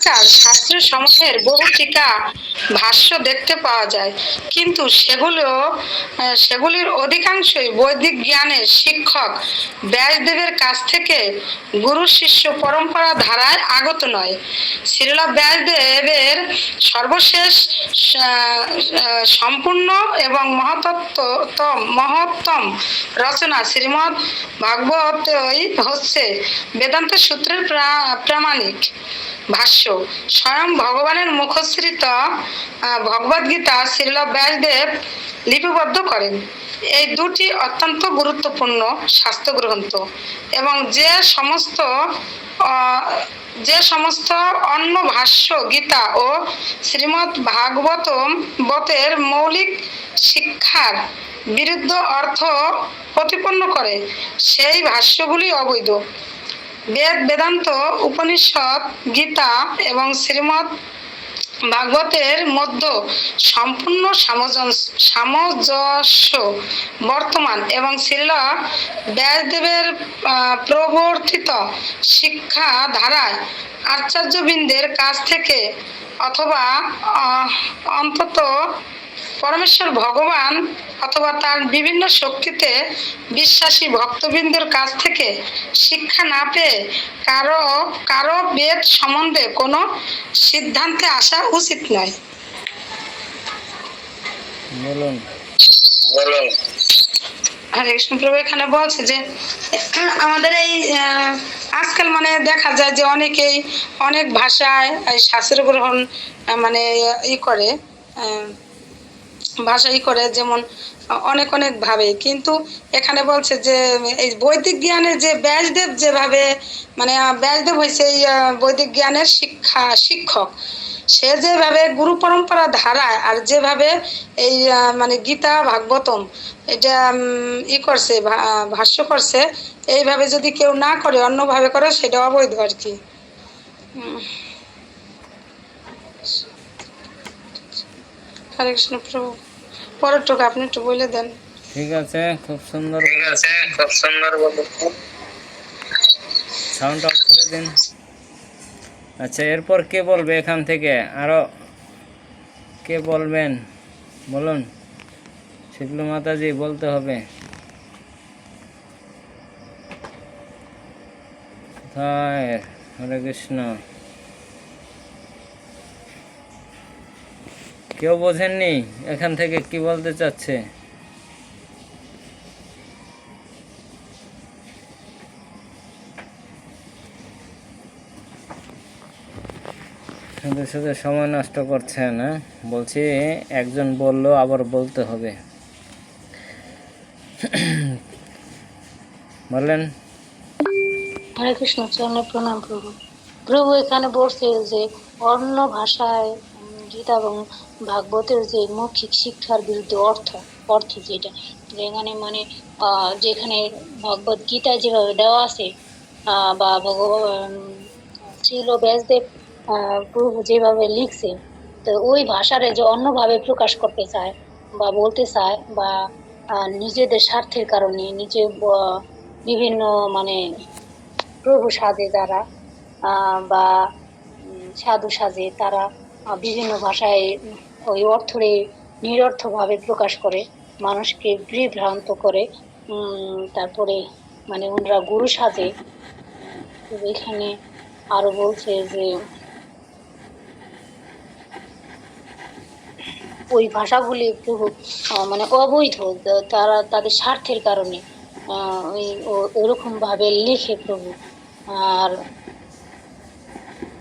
আজকাল শাস্ত্রসমূহের বহু টিকা ভাষ্য দেখতে পাওয়া যায়, কিন্তু সেগুলির অধিকাংশই বৈদিক জ্ঞানের শিক্ষক ব্যাসদেবের কাছ থেকে গুরু শিষ্য পরম্পরা ধারায় আগত নয়। শ্রীল ব্যাসদেবের সর্বশেষ সম্পূর্ণ এবং মহত্তম রচনা শ্রীমদ্ ভাগবতই হচ্ছে বেদান্ত সূত্রের প্রামাণিক ভাষ্য। স্বয়ং ভগবানের মুখশ্রিত ভগবদ্গীতা শ্রীল ব্যাসদেব লিপিবদ্ধ করেন। এই দুটি অত্যন্ত গুরুত্বপূর্ণ শাস্ত্রগ্রন্থ, এবং যে সমস্ত অন্য ভাষ্য গীতা ও শ্রীমদ্ ভাগবতের মৌলিক শিক্ষার বিরুদ্ধ অর্থ প্রতিপন্ন করে, সেই ভাষ্যগুলি অবৈধ। বেদান্ত, উপনিষদ, গীতা এবং শ্রীমদ্ ভাগবতের মধ্যে সম্পূর্ণ সামঞ্জস্য বর্তমান, এবং শ্রীল ব্যাসদেবের প্রবর্তিত শিক্ষা ধারায় আচার্যবৃন্দের কাছ থেকে, অথবা অন্তত পরমেশ্বর ভগবান অথবা তার বিভিন্ন শক্তিতে বিশ্বাসী ভক্তবৃন্দের কাছ থেকে শিক্ষা না পেয়ে কারো বেদ সম্বন্ধে কোনো সিদ্ধান্তে আসা উচিত নয়। হরে কৃষ্ণ প্রভু এখানে বলছে যে আমাদের এই আজকাল দেখা যায় যে অনেকেই অনেক ভাষায় শাস্ত্র গ্রহণ করে যেমন অনেক ভাবে, কিন্তু এখানে বলছে যে এই বৈদিক জ্ঞানের যে ব্যাসদেব যেভাবে ব্যাসদেব হয়েছে এই বৈদিক জ্ঞানের শিক্ষক, সে যেভাবে গুরু পরম্পরা ধারায় আর যেভাবে এই গীতা ভাগবতম এটা করছে, ভাষ্য করছে, এইভাবে যদি কেউ না করে অন্যভাবে করে সেটা অবৈধ আর কি। হরে কৃষ্ণ প্রভু, পরেরটুকু আপনি একটু বলে দেন। ঠিক আছে, খুব সুন্দর সাউন্ড অফ করে দিন। আচ্ছা, এরপর কে বলবে এখান থেকে? আরো কে বলবেন বলুন। শিবলু মাতাজি বলতে হবে। হরে কৃষ্ণ। কেউ বোঝেননি এখান থেকে কি বলতে চাচ্ছে? শুধু শুধু সময় নষ্ট করছেন। বলছি একজন বললো আবার বলতে হবে। বলেন। হরে কৃষ্ণ, চরণে প্রণাম প্রভু। প্রভু এখানে বলছে যে অন্য ভাষায় গীতা এবং ভাগবতের যে মৌখিক শিক্ষার বিরুদ্ধে অর্থ যেটা যেখানে যেখানে ভগবত গীতায় যেভাবে দেওয়া আছে বা ভগবান শ্রীল ব্যাসদেব প্রভু যেভাবে লিখছে, তো ওই ভাষারে যে অন্যভাবে প্রকাশ করতে চায় বা বলতে চায়, বা নিজেদের স্বার্থের কারণে নিজে বিভিন্ন প্রভু সাজে যারা বা সাধু সাজে, তারা বিভিন্ন ভাষায় ওই অর্থরে নিরর্থভাবে প্রকাশ করে, মানুষকে বিভ্রান্ত করে। তারপরে ওনারা গুরু সাজে। এখানে আরো বলছে যে ওই ভাষাগুলি প্রভু অবৈধ, তারা তাদের স্বার্থের কারণে ওরকম ভাবে লিখে প্রভু, আর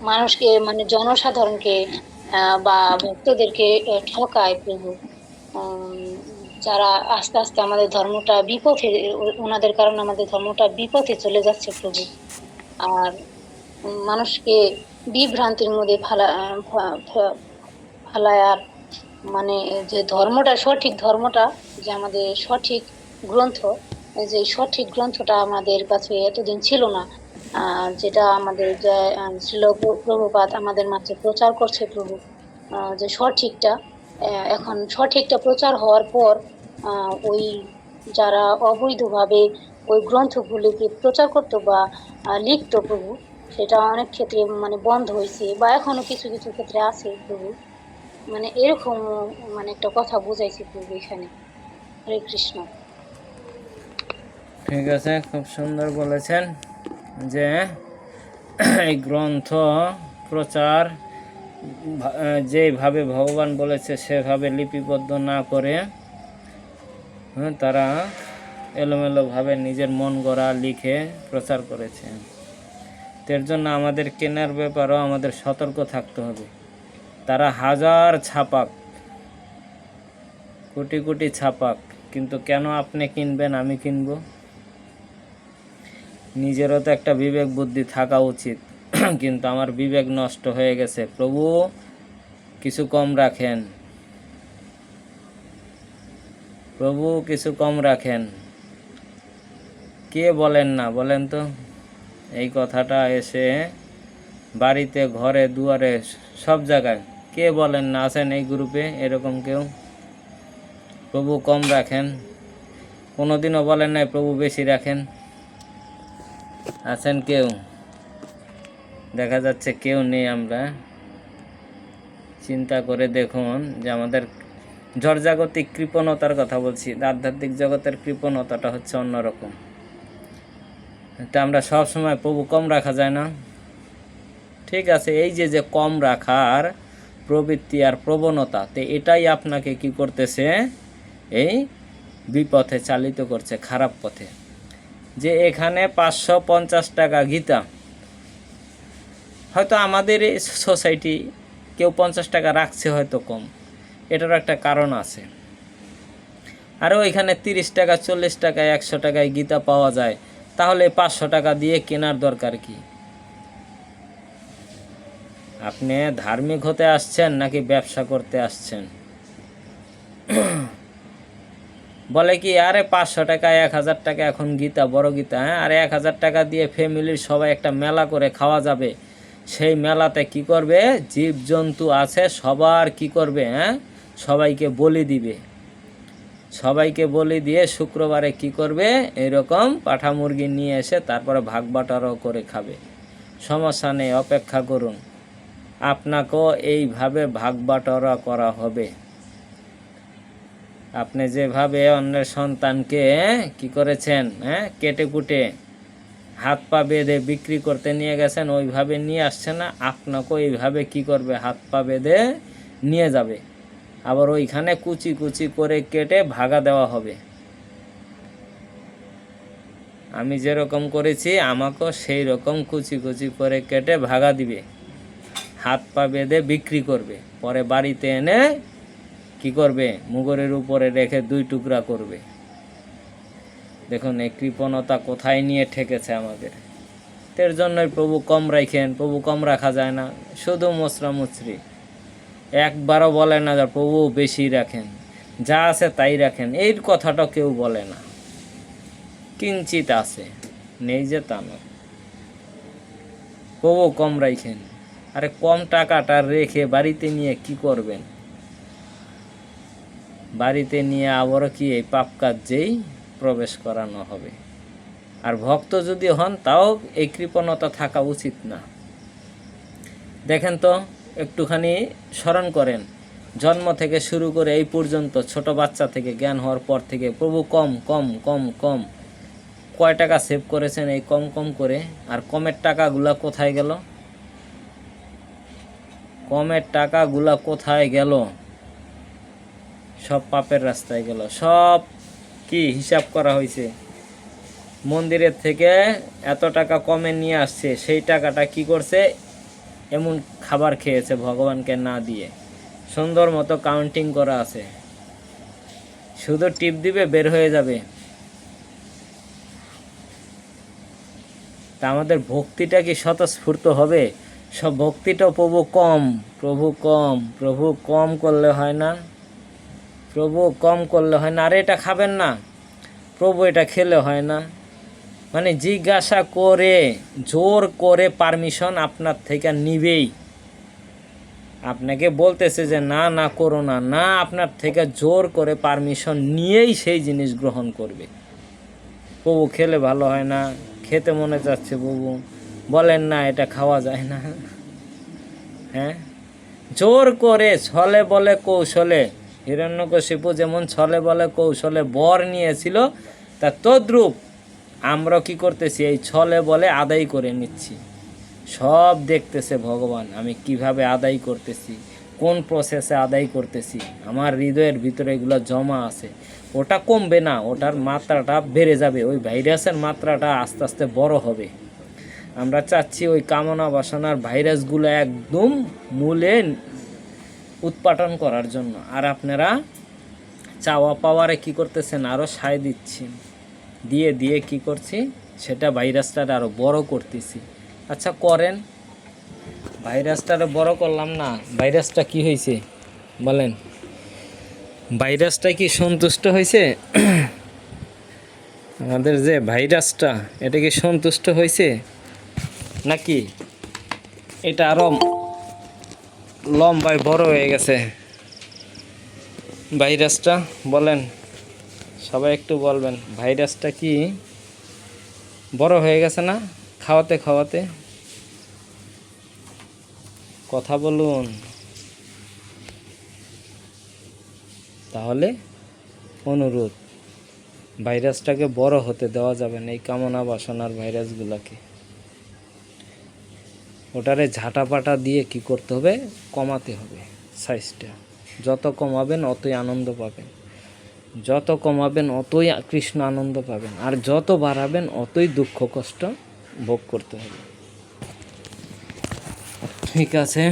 মানুষকে জনসাধারণকে বা ভক্তদেরকে ঠকায় প্রভু, যারা আস্তে আস্তে আমাদের ধর্মটা বিপথে, ওনাদের কারণে আমাদের ধর্মটা বিপথে চলে যাচ্ছে প্রভু। আর মানুষকে বিভ্রান্তির মধ্যে ফালায়, আর যে ধর্মটা, সঠিক ধর্মটা, যে আমাদের সঠিক গ্রন্থ, যে সঠিক গ্রন্থটা আমাদের কাছে এতদিন ছিল না, যেটা আমাদের শ্রীল প্রভুপাদ আমাদের মাঝে প্রচার করছে প্রভু, যে সঠিকটা, এখন সঠিকটা প্রচার হওয়ার পর ওই যারা অবৈধভাবে ওই গ্রন্থগুলিকে প্রচার করতো বা লিখতো প্রভু, সেটা অনেক ক্ষেত্রে মানে বন্ধ হয়েছে বা এখনো কিছু কিছু ক্ষেত্রে আছে প্রভু, মানে এরকম মানে একটা কথা বুঝাইছে প্রভু এখানে। হরে কৃষ্ণ। ঠিক আছে, খুব সুন্দর বলেছেন যে এই গ্রন্থ প্রচার যেভাবে ভগবান বলেছে সেভাবে লিপিবদ্ধ না করে তারা এলোমেলোভাবে নিজের মন গড়া লিখে প্রচার করেছে। এর জন্য আমাদের কেনার ব্যাপারেও আমাদের সতর্ক থাকতে হবে। তারা হাজার ছাপাক, কোটি কোটি ছাপাক, কিন্তু কেন আপনি কিনবেন, আমি কিনব? নিজেরও তো একটা বিবেক বুদ্ধি থাকা উচিত। কিন্তু আমার বিবেক নষ্ট হয়ে গেছে। প্রভু কিছু কম রাখেন, প্রভু কিছু কম রাখেন। কে বলেন না বলেন তো এই কথাটা এসে বাড়িতে, ঘরে, দুয়ারে, সব জায়গায় কে বলেন না? আছেন এই গ্রুপে এরকম কেউ? প্রভু কম রাখেন। কোনোদিনও বলেন নাই প্রভু বেশি রাখেন? আছেন কেউ? দেখা যাচ্ছে কেউ নেই। আমরা চিন্তা করে দেখুন যে আমাদের জড়জাগতিক কৃপণতার কথা বলছি, আধ্যাত্মিক জগতের কৃপণতাটা হচ্ছে অন্যরকম। তা আমরা সব সময় প্রভু কম রাখা যায় না? ঠিক আছে, এই যে কম রাখার প্রবৃত্তি আর প্রবণতা, তো এটাই আপনাকে কি করতেছে? এই বিপথে চালিত করছে, খারাপ পথে। যে এখানে 550 টাকা গীতা, হয়তো আমাদের এই সোসাইটি কেউ 50 টাকা রাখছে হয়তো কম, এটারও একটা কারণ আছে। আর ওইখানে 30 টাকা, 40 টাকা, 100 টাকায় গীতা পাওয়া যায়, তাহলে 500 টাকা দিয়ে কেনার দরকার কি? আপনি ধার্মিক হতে আসছেন নাকি ব্যবসা করতে আসছেন? বলে কি, আরে 500 টাকা, 1000 টাকা এখন গীতা, বড় গীতা, হ্যাঁ, আর 1000 টাকা দিয়ে ফ্যামিলির সবাই একটা মেলা করে খাওয়া যাবে। সেই মেলাতে কি করবে? জীবজন্তু আছে সবার কি করবে? হ্যাঁ, সবাইকে বলি দিবে। সবাইকে বলি দিয়ে শুক্রবারে কি করবে? এরকম পাঠা মুরগি নিয়ে এসে তারপরে ভাগ বাটারও করে খাবে। সমস্যা নেই, অপেক্ষা করুন, আপনাকেও এইভাবে ভাগ বাটোয়ারা করা হবে। আপনি যেভাবে অন্যের সন্তানকে কি করেছেন, হ্যাঁ, কেটে কুটে হাত পা বেঁধে বিক্রি করতে নিয়ে গেছেন, ওইভাবে নিয়ে আসছে না, আপনাকেও এইভাবে কি করবে? হাত পা বেঁধে নিয়ে যাবে। আবার ওইখানে কুচি কুচি করে কেটে ভাগা দেওয়া হবে। আমি যেরকম করেছি আমাকেও সেই রকম কুচি কুচি করে কেটে ভাগা দিবে, হাত পা বেঁধে বিক্রি করবে, পরে বাড়িতে এনে কি করবে? মুগুরের উপরে রেখে 2 টুকরা করবে। দেখুন এই কৃপণতা কোথায় নিয়ে ঠেকেছে আমাদের। এর জন্যই প্রভু কম রাখেন। প্রভু কম রাখা যায় না, শুধু মোচরা মুচরি। একবারও বলে না যে প্রভু বেশি রাখেন, যা আছে তাই রাখেন, এই কথাটা কেউ বলে না। কিঞ্চিত আছে, নেই যে তা না। প্রভু কম রাখেন। আরে কম টাকাটা রেখে বাড়িতে নিয়ে কি করবেন? বাড়িতে নিয়ে আবারও কি এই পাপ কার্যেই প্রবেশ করানো হবে। আর ভক্ত যদি হন তাও এই কৃপণতা থাকা উচিত না। দেখেন তো, একটুখানি স্মরণ করেন, জন্ম থেকে শুরু করে এই পর্যন্ত, ছোট বাচ্চা থেকে জ্ঞান হওয়ার পর থেকে প্রভু কম কম কম কম, কয় টাকা সেভ করেছেন এই কম কম করে? আর কমের টাকাগুলা কোথায় গেল? কমের টাকাগুলা কোথায় গেল? সব পাপের রাস্তায় গেল। সব কি হিসাব করা হয়েছে? মন্দিরের থেকে এত টাকা কমে নিয়ে আসছে, সেই টাকাটা কি করছে? এমন খাবার খেয়েছে ভগবানকে না দিয়ে। সুন্দর মতো কাউন্টিং করা আছে, শুধু টিপ দিবে বের হয়ে যাবে। তা আমাদের ভক্তিটা কি স্বতঃস্ফূর্ত হবে? সব ভক্তিটাও প্রভু কম, প্রভু কম, প্রভু কম করলে হয় না, প্রভু কম করলে হয় না। আর এটা খাবেন না, প্রভু এটা খেলে হয় না। মানে জিজ্ঞাসা করে, জোর করে পারমিশন আপনার থেকে নিবেই। আপনাকে বলতেছে যে না না করো না, না, আপনার থেকে জোর করে পারমিশন নিয়েই সেই জিনিস গ্রহণ করবে। প্রভু খেলে ভালো হয় না, খেতে মনে যাচ্ছে প্রভু, বলেন না এটা খাওয়া যায় না। হ্যাঁ, জোর করে ছলে বলে কৌশলে, হিরণ্যকশিপু যেমন ছলে বলে কৌশলে বর নিয়েছিল, তা তদ্রূপ আমরা কি করতেছি, এই ছলে বলে আদায় করে নিচ্ছি। সব দেখতেছে ভগবান, আমি কিভাবে আদায় করতেছি, কোন প্রসেসে আদায় করতেছি। আমার হৃদয়ের ভিতরে এগুলো জমা আছে, ওটা কমবে না, ওটার মাত্রাটা বেড়ে যাবে, ওই ভাইরাসের মাত্রাটা আস্তে আস্তে বড় হবে। আমরা চাচ্ছি ওই কামনা বাসনার ভাইরাসগুলো একদম মূলে উৎপাটন করার জন্য। আর আপনারা চাওয়া পাওয়ারে কি করতেছেন, আরও সায় দিচ্ছেন, দিয়ে দিয়ে কি করছি, সেটা ভাইরাসটা আরও বড় করতেছি। আচ্ছা করেন, ভাইরাসটারে বড় করলাম না, ভাইরাসটা কি হয়েছে বলেন? ভাইরাসটা কি সন্তুষ্ট হয়েছে? আমাদের যে ভাইরাসটা, এটা কি সন্তুষ্ট হয়েছে নাকি এটা আরো লম্বায় বড় হয়ে গেছে ভাইরাসটা? বলেন সবাই, একটু বলবেন, ভাইরাসটা কি বড় হয়ে গেছে না খাওয়াতে খাওয়াতে? কথা বলুন। তাহলে অনুরোধ, ভাইরাসটাকে বড় হতে দেওয়া যাবে না, এই কামনা বাসনার ভাইরাসগুলোকে। ওটারে ঝাঁটাপাটা দিয়ে কি করতে হবে, কমাতে হবে সাইজটা। যত কমাবেন অতই আনন্দ পাবেন, যত কমাবেন অতই কৃষ্ণ আনন্দ পাবেন, আর যত বাড়াবেন অতই দুঃখ কষ্ট ভোগ করতে হবে। ঠিক আছে।